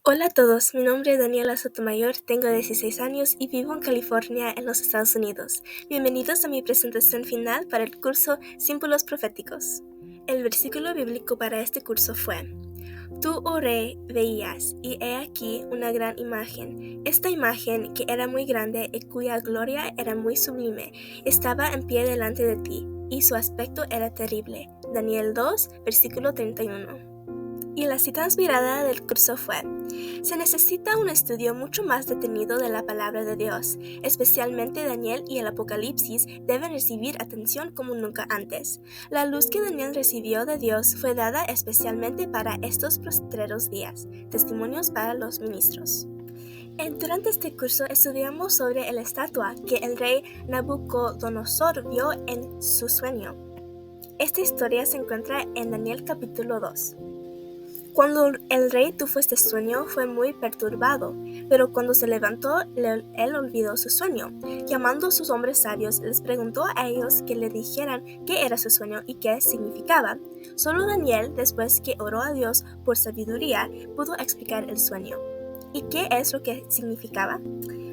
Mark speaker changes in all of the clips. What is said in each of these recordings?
Speaker 1: Hola a todos, mi nombre es Daniela Sotomayor, tengo 16 años y vivo en California, en los Estados Unidos. Bienvenidos a mi presentación final para el curso Símbolos Proféticos. El versículo bíblico para este curso fue: Tú, oh rey, veías, y he aquí una gran imagen. Esta imagen, que era muy grande y cuya gloria era muy sublime, estaba en pie delante de ti, y su aspecto era terrible. Daniel 2, versículo 31. Y la cita inspirada del curso fue: se necesita un estudio mucho más detenido de la palabra de Dios, especialmente Daniel y el Apocalipsis deben recibir atención como nunca antes. La luz que Daniel recibió de Dios fue dada especialmente para estos postreros días, testimonios para los ministros. Durante este curso estudiamos sobre la estatua que el rey Nabucodonosor vio en su sueño. Esta historia se encuentra en Daniel capítulo 2. Cuando el rey tuvo este sueño fue muy perturbado, pero cuando se levantó, él olvidó su sueño. Llamando a sus hombres sabios, les preguntó a ellos que le dijeran qué era su sueño y qué significaba. Solo Daniel, después que oró a Dios por sabiduría, pudo explicar el sueño. ¿Y qué es lo que significaba?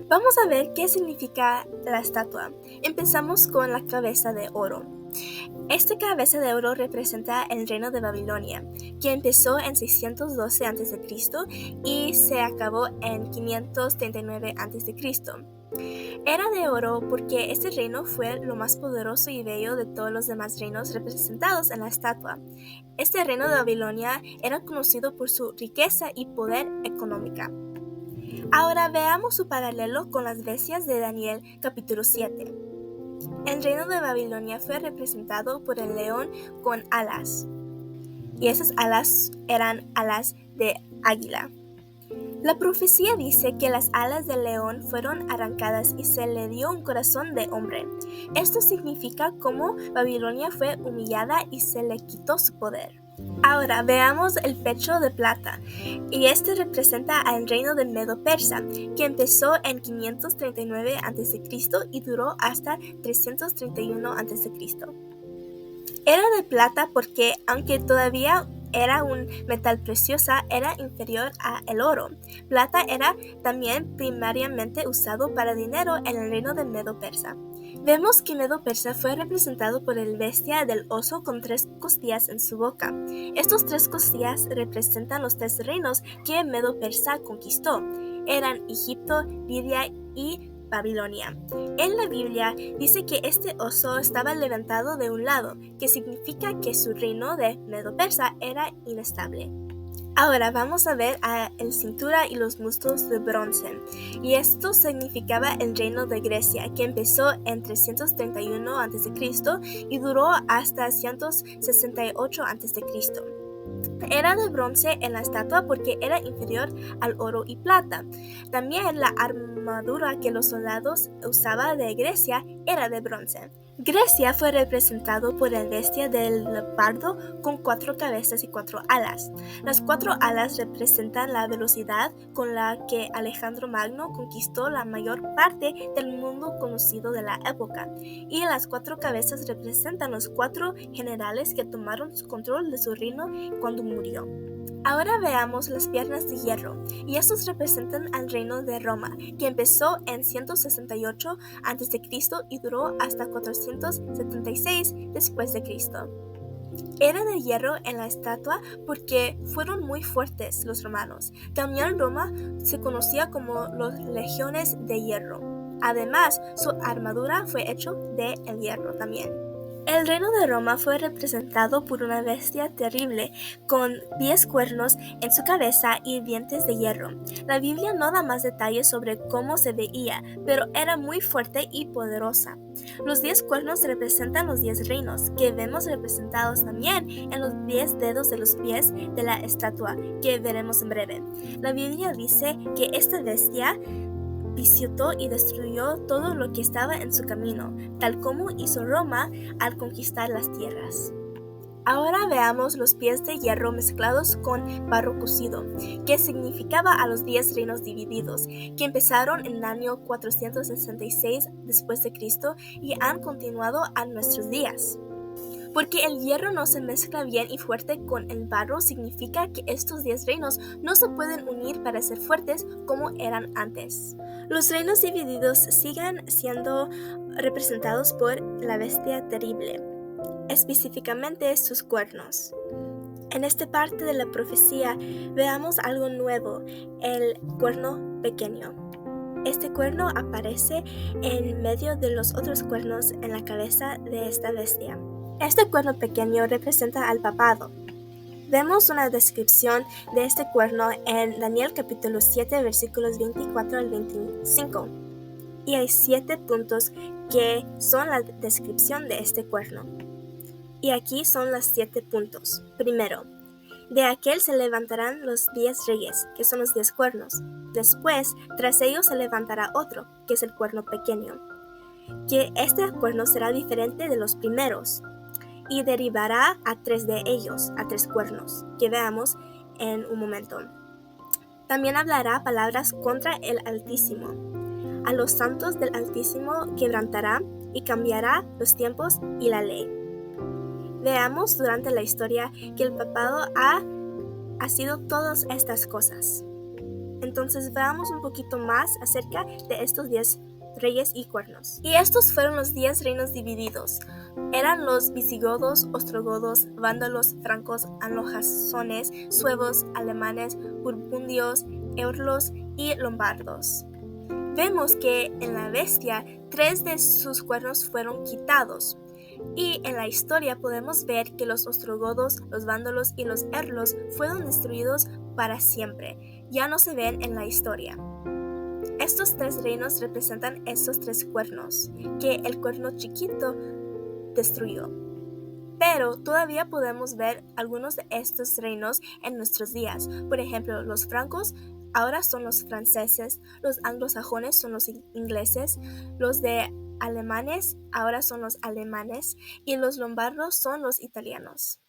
Speaker 1: Vamos a ver qué significa la estatua. Empezamos con la cabeza de oro. Esta cabeza de oro representa el reino de Babilonia, que empezó en 612 a.C. y se acabó en 539 a.C. Era de oro porque este reino fue lo más poderoso y bello de todos los demás reinos representados en la estatua. Este reino de Babilonia era conocido por su riqueza y poder económica. Ahora veamos su paralelo con las bestias de Daniel capítulo 7. El reino de Babilonia fue representado por el león con alas, y esas alas eran alas de águila. La profecía dice que las alas del león fueron arrancadas y se le dio un corazón de hombre. Esto significa cómo Babilonia fue humillada y se le quitó su poder. Ahora veamos el pecho de plata, y este representa al reino de Medo-Persa, que empezó en 539 a.C. y duró hasta 331 a.C. Era de plata porque, aunque todavía era un metal preciosa, era inferior al oro. Plata era también primariamente usado para dinero en el reino de Medo-Persa. Vemos que Medo-Persa fue representado por el bestia del oso con 3 costillas en su boca. Estos 3 costillas representan los 3 reinos que Medo-Persa conquistó. Eran Egipto, Lidia y Babilonia. En la Biblia dice que este oso estaba levantado de un lado, que significa que su reino de Medo-Persa era inestable. Ahora vamos a ver el cintura y los muslos de bronce, y esto significaba el reino de Grecia, que empezó en 331 a.C. y duró hasta 168 a.C. Era de bronce en la estatua porque era inferior al oro y plata. También la armadura que los soldados usaban de Grecia era de bronce. Grecia fue representado por el bestia del leopardo con 4 cabezas y 4 alas. Las 4 alas representan la velocidad con la que Alejandro Magno conquistó la mayor parte del mundo conocido de la época, y las 4 cabezas representan los 4 generales que tomaron su control de su reino cuando murió. Ahora veamos las piernas de hierro, y estos representan al reino de Roma, que empezó en 168 a.C. y duró hasta 476 después de Cristo. Era de hierro en la estatua porque fueron muy fuertes los romanos. También Roma se conocía como los legiones de hierro. Además, su armadura fue hecha de hierro también. El reino de Roma fue representado por una bestia terrible con 10 cuernos en su cabeza y dientes de hierro. La Biblia no da más detalles sobre cómo se veía, pero era muy fuerte y poderosa. Los 10 cuernos representan los 10 reinos, que vemos representados también en los 10 dedos de los pies de la estatua, que veremos en breve. La Biblia dice que esta bestia visitó y destruyó todo lo que estaba en su camino, tal como hizo Roma al conquistar las tierras. Ahora veamos los pies de hierro mezclados con barro cocido, que significaba a los 10 reinos divididos, que empezaron en el año 466 después de Cristo y han continuado a nuestros días. Porque el hierro no se mezcla bien y fuerte con el barro significa que estos 10 reinos no se pueden unir para ser fuertes como eran antes. Los reinos divididos siguen siendo representados por la bestia terrible, específicamente sus cuernos. En esta parte de la profecía veamos algo nuevo, el cuerno pequeño. Este cuerno aparece en medio de los otros cuernos en la cabeza de esta bestia. Este cuerno pequeño representa al papado. Vemos una descripción de este cuerno en Daniel capítulo 7 versículos 24 al 25. Y hay 7 puntos que son la descripción de este cuerno. Y aquí son los 7 puntos. Primero, de aquel se levantarán los 10 reyes, que son los 10 cuernos. Después, tras ellos se levantará otro, que es el cuerno pequeño, que este cuerno será diferente de los primeros, y derribará a 3 de ellos, a 3 cuernos, que veamos en un momento. También hablará palabras contra el Altísimo. A los santos del Altísimo quebrantará y cambiará los tiempos y la ley. Veamos durante la historia que el papado ha sido todas estas cosas. Entonces veamos un poquito más acerca de estos 10 reyes y cuernos. Y estos fueron los 10 reinos divididos. Eran los visigodos, ostrogodos, vándalos, francos, anglosajones, suevos, alemanes, burgundios, eolos y lombardos. Vemos que en la bestia 3 de sus cuernos fueron quitados. Y en la historia podemos ver que los ostrogodos, los vándalos y los eolos fueron destruidos para siempre. Ya no se ven en la historia. Estos 3 reinos representan estos 3 cuernos que el cuerno chiquito destruyó. Pero todavía podemos ver algunos de estos reinos en nuestros días. Por ejemplo, los francos ahora son los franceses, los anglosajones son los ingleses, los de alemanes ahora son los alemanes y los lombardos son los italianos.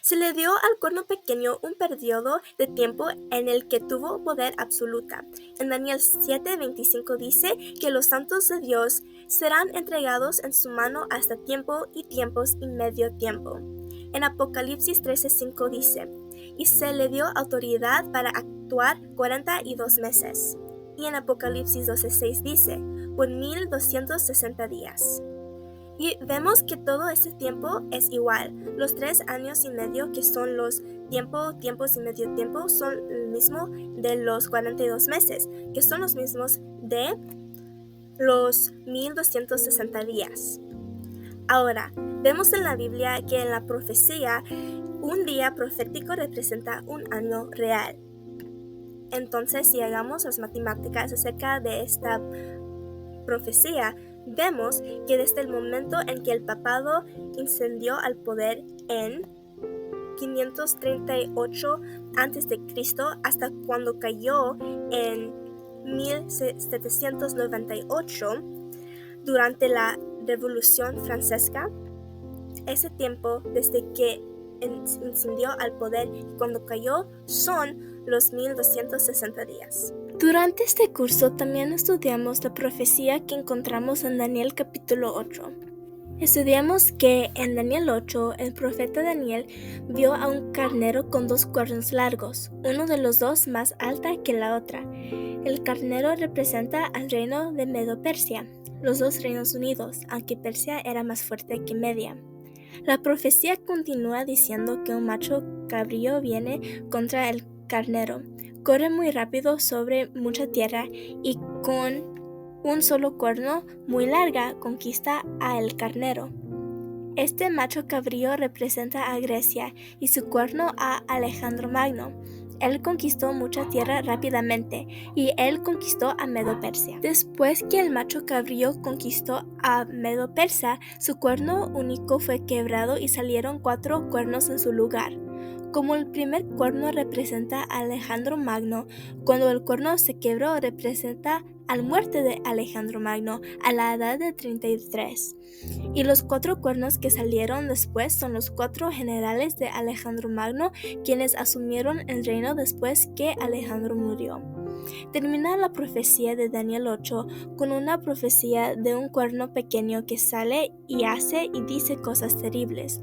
Speaker 1: Se le dio al cuerno pequeño un periodo de tiempo en el que tuvo poder absoluta. En Daniel 7:25 dice que los santos de Dios serán entregados en su mano hasta tiempo y tiempos y medio tiempo. En Apocalipsis 13:5 dice, y se le dio autoridad para actuar 42 meses. Y en Apocalipsis 12:6 dice, por 1260 días. Y vemos que todo este tiempo es igual. Los 3 años y medio que son los tiempos y medio tiempo son el mismo de los 42 meses, que son los mismos de los 1260 días. Ahora, vemos en la Biblia que en la profecía un día profético representa un año real. Entonces, si hagamos las matemáticas acerca de esta profecía, vemos que desde el momento en que el papado incendió al poder en 538 a.C. hasta cuando cayó en 1798 durante la Revolución Francesa, ese tiempo desde que incendió al poder y cuando cayó son los 1260 días. Durante este curso también estudiamos la profecía que encontramos en Daniel capítulo 8. Estudiamos que en Daniel 8 el profeta Daniel vio a un carnero con 2 cuernos largos, uno de los 2 más alta que la otra. El carnero representa al reino de Medo-Persia, los 2 reinos unidos, aunque Persia era más fuerte que Media. La profecía continúa diciendo que un macho cabrío viene contra el carnero, corre muy rápido sobre mucha tierra y con un solo cuerno muy larga conquista al carnero. Este macho cabrío representa a Grecia y su cuerno a Alejandro Magno. Él conquistó mucha tierra rápidamente y él conquistó a Medo-Persia. Después que el macho cabrío conquistó a Medo-Persia, su cuerno único fue quebrado y salieron 4 cuernos en su lugar. Como el primer cuerno representa a Alejandro Magno, cuando el cuerno se quebró representa a la muerte de Alejandro Magno a la edad de 33. Y los 4 cuernos que salieron después son los 4 generales de Alejandro Magno, quienes asumieron el reino después que Alejandro murió. Termina la profecía de Daniel 8 con una profecía de un cuerno pequeño que sale y hace y dice cosas terribles.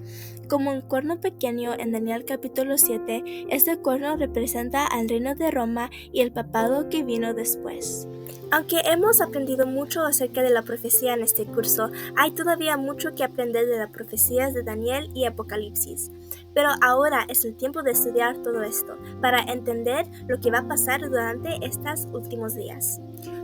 Speaker 1: Como un cuerno pequeño en Daniel capítulo 7, este cuerno representa al reino de Roma y el papado que vino después. Aunque hemos aprendido mucho acerca de la profecía en este curso, hay todavía mucho que aprender de las profecías de Daniel y Apocalipsis. Pero ahora es el tiempo de estudiar todo esto, para entender lo que va a pasar durante estos últimos días.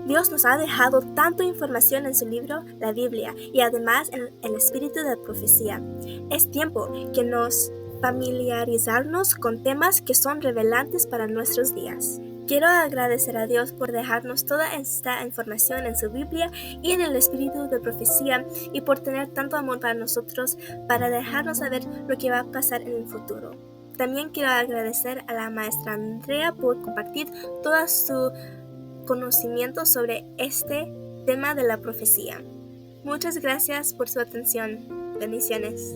Speaker 1: Dios nos ha dejado tanta información en su libro, la Biblia, y además en el espíritu de la profecía. Es tiempo que nos familiarizarnos con temas que son revelantes para nuestros días. Quiero agradecer a Dios por dejarnos toda esta información en su Biblia y en el espíritu de profecía y por tener tanto amor para nosotros para dejarnos saber lo que va a pasar en el futuro. También quiero agradecer a la maestra Andrea por compartir todo su conocimiento sobre este tema de la profecía. Muchas gracias por su atención. Bendiciones.